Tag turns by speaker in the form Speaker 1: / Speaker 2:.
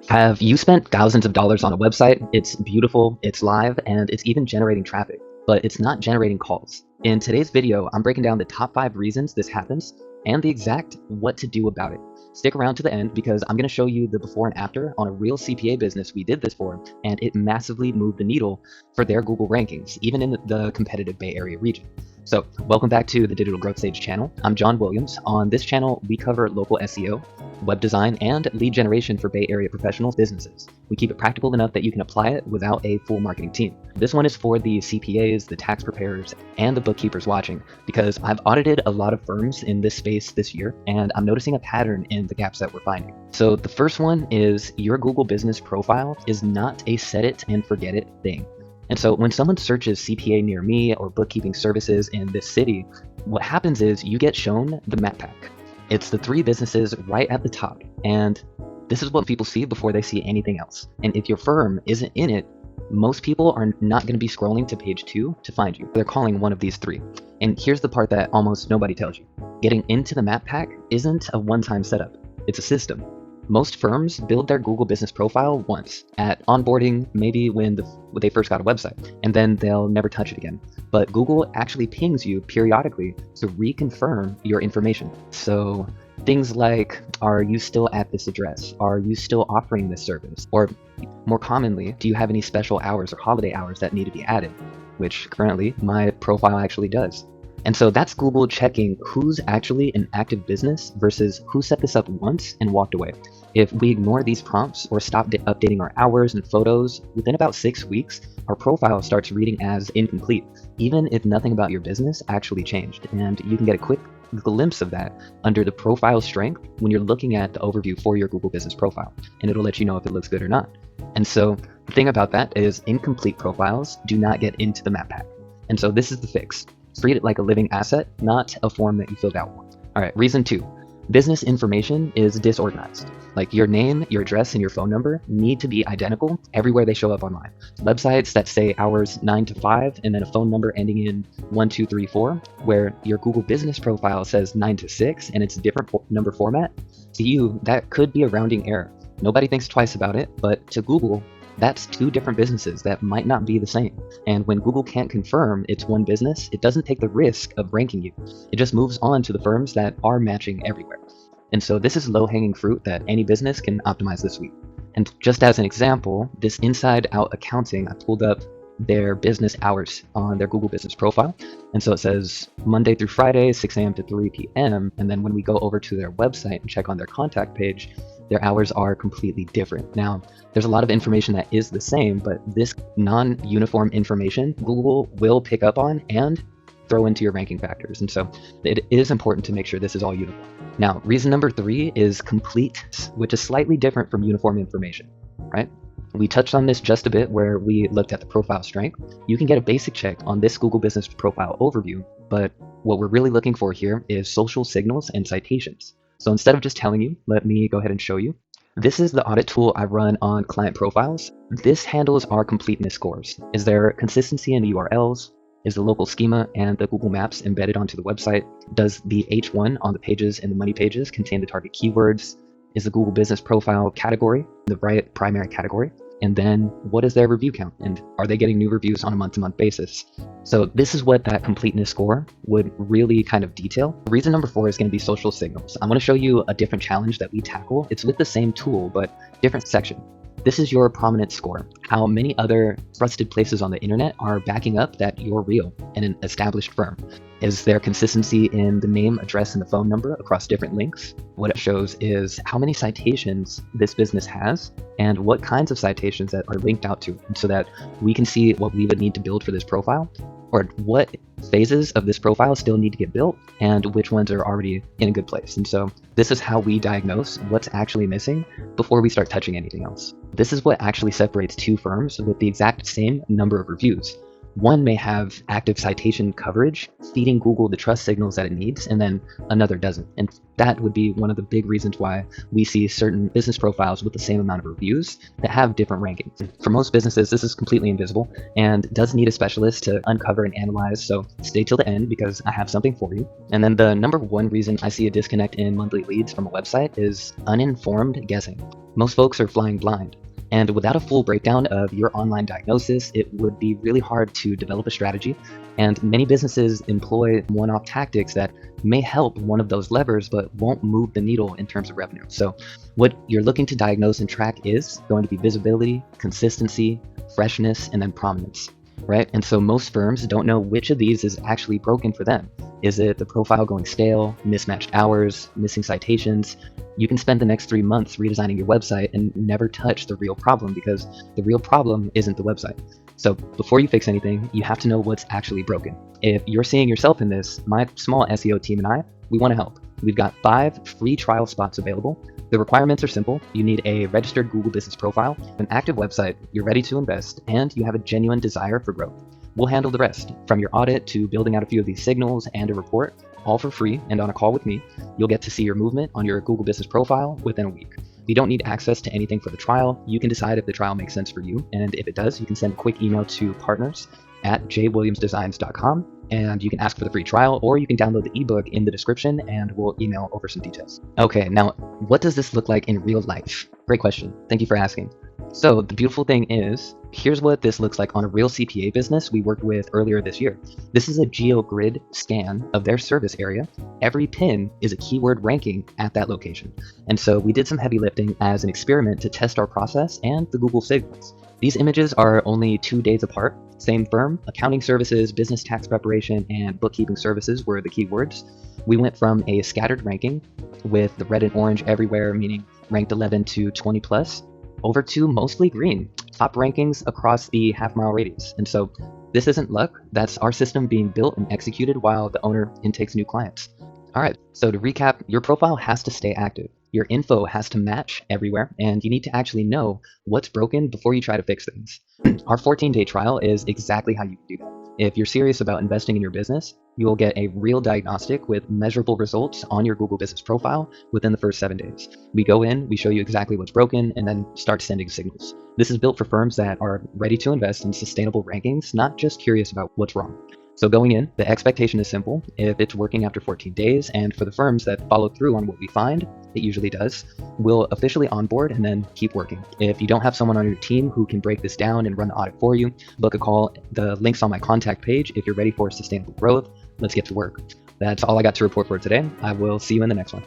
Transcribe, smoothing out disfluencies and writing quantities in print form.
Speaker 1: Have you spent thousands of dollars on a website? It's beautiful, it's live, and it's even generating traffic, but it's not generating calls. In today's video, I'm breaking down the top 5 reasons this happens and the exact what to do about it. Stick around to the end because I'm going to show you the before and after on a real CPA business we did this for, and it massively moved the needle for their Google rankings, even in the competitive Bay Area region. So, welcome back to the Digital Growth Stage channel. I'm John Williams. On this channel, we cover local SEO, web design, and lead generation for Bay Area professional businesses. We keep it practical enough that you can apply it without a full marketing team. This one is for the CPAs, the tax preparers, and the bookkeepers watching, because I've audited a lot of firms in this space this year, and I'm noticing a pattern in the gaps that we're finding. So the first one is your Google business profile is not a set it and forget it thing. And so when someone searches CPA near me or bookkeeping services in this city, what happens is you get shown the map pack. It's the 3 businesses right at the top, and this is what people see before they see anything else. And if your firm isn't in it, most people are not going to be scrolling to page 2 to find you. They're calling one of these 3. And here's the part that almost nobody tells you. Getting into the map pack isn't a one-time setup. It's a system. Most firms build their Google business profile once, at onboarding, maybe when they first got a website, and then they'll never touch it again. But Google actually pings you periodically to reconfirm your information. So things like, are you still at this address? Are you still offering this service? Or more commonly, do you have any special hours or holiday hours that need to be added? Which currently my profile actually does. And so that's Google checking who's actually an active business versus who set this up once and walked away. If we ignore these prompts or stop updating our hours and photos, within about 6 weeks, our profile starts reading as incomplete, even if nothing about your business actually changed. And you can get a quick glimpse of that under the profile strength when you're looking at the overview for your Google business profile, and it'll let you know if it looks good or not. And so the thing about that is incomplete profiles do not get into the map pack. And so this is the fix. Treat it like a living asset, not a form that you filled out once. All right, reason 2. Business information is disorganized. Like your name, your address, and your phone number need to be identical everywhere they show up online. Websites that say hours 9 to 5 and then a phone number ending in 1234, where your Google business profile says 9 to 6 and it's a different number format, to you, that could be a rounding error. Nobody thinks twice about it, but to Google, that's 2 different businesses that might not be the same. And when Google can't confirm it's one business, it doesn't take the risk of ranking you. It just moves on to the firms that are matching everywhere. And so this is low-hanging fruit that any business can optimize this week. And just as an example, this inside-out accounting, I pulled up their business hours on their Google business profile. And so it says Monday through Friday, 6 a.m. to 3 p.m. And then when we go over to their website and check on their contact page, their hours are completely different. Now, there's a lot of information that is the same, but this non-uniform information, Google will pick up on and throw into your ranking factors. And so it is important to make sure this is all uniform. Now, reason number 3 is complete, which is slightly different from uniform information, right? We touched on this just a bit where we looked at the profile strength. You can get a basic check on this Google business profile overview, but what we're really looking for here is social signals and citations. So instead of just telling you, let me go ahead and show you. This is the audit tool I run on client profiles. This handles our completeness scores. Is there consistency in the URLs? Is the local schema and the Google Maps embedded onto the website? Does the H1 on the pages and the money pages contain the target keywords? Is the Google business profile category the right primary category? And then what is their review count? And are they getting new reviews on a month-to-month basis? So this is what that completeness score would really kind of detail. Reason number 4 is going to be social signals. I want to show you a different challenge that we tackle. It's with the same tool, but different section. This is your prominence score. How many other trusted places on the internet are backing up that you're real and an established firm? Is there consistency in the name, address, and the phone number across different links? What it shows is how many citations this business has and what kinds of citations that are linked out to, so that we can see what we would need to build for this profile, or what phases of this profile still need to get built and which ones are already in a good place. And so this is how we diagnose what's actually missing before we start touching anything else. This is what actually separates 2 firms with the exact same number of reviews. One may have active citation coverage, feeding Google the trust signals that it needs, and then another doesn't. And that would be one of the big reasons why we see certain business profiles with the same amount of reviews that have different rankings. For most businesses, this is completely invisible and does need a specialist to uncover and analyze, so stay till the end because I have something for you. And then the number one reason I see a disconnect in monthly leads from a website is uninformed guessing. Most folks are flying blind. And without a full breakdown of your online diagnosis, it would be really hard to develop a strategy. And many businesses employ one-off tactics that may help one of those levers, but won't move the needle in terms of revenue. So what you're looking to diagnose and track is going to be visibility, consistency, freshness, and then prominence, right? And so most firms don't know which of these is actually broken for them. Is it the profile going stale, mismatched hours, missing citations? You can spend the next 3 months redesigning your website and never touch the real problem because the real problem isn't the website. So before you fix anything, you have to know what's actually broken. If you're seeing yourself in this, my small SEO team and I, we want to help. We've got 5 free trial spots available. The requirements are simple. You need a registered Google business profile, an active website, you're ready to invest, and you have a genuine desire for growth. We'll handle the rest, from your audit to building out a few of these signals and a report, all for free and on a call with me. You'll get to see your movement on your Google business profile within a week. You don't need access to anything for the trial. You can decide if the trial makes sense for you, and if it does, you can send a quick email to partners@jwilliamsdesigns.com, and you can ask for the free trial, or you can download the ebook in the description and we'll email over some details. Okay, now what does this look like in real life? Great question. Thank you for asking. So the beautiful thing is, here's what this looks like on a real CPA business we worked with earlier this year. This is a GeoGrid scan of their service area. Every pin is a keyword ranking at that location. And so we did some heavy lifting as an experiment to test our process and the Google signals. These images are only 2 days apart. Same firm, accounting services, business tax preparation, and bookkeeping services were the keywords. We went from a scattered ranking with the red and orange everywhere, meaning ranked 11 to 20 plus, over to mostly green, top rankings across the half-mile radius. And so this isn't luck, that's our system being built and executed while the owner intakes new clients. All right, so to recap, your profile has to stay active. Your info has to match everywhere, and you need to actually know what's broken before you try to fix things. Our 14-day trial is exactly how you can do that. If you're serious about investing in your business, you will get a real diagnostic with measurable results on your Google business profile within the first 7 days. We go in, we show you exactly what's broken, and then start sending signals. This is built for firms that are ready to invest in sustainable rankings, not just curious about what's wrong. So going in, the expectation is simple. If it's working after 14 days, and for the firms that follow through on what we find, it usually does, we'll officially onboard and then keep working. If you don't have someone on your team who can break this down and run the audit for you, book a call. The link's on my contact page if you're ready for sustainable growth. Let's get to work. That's all I got to report for today. I will see you in the next one.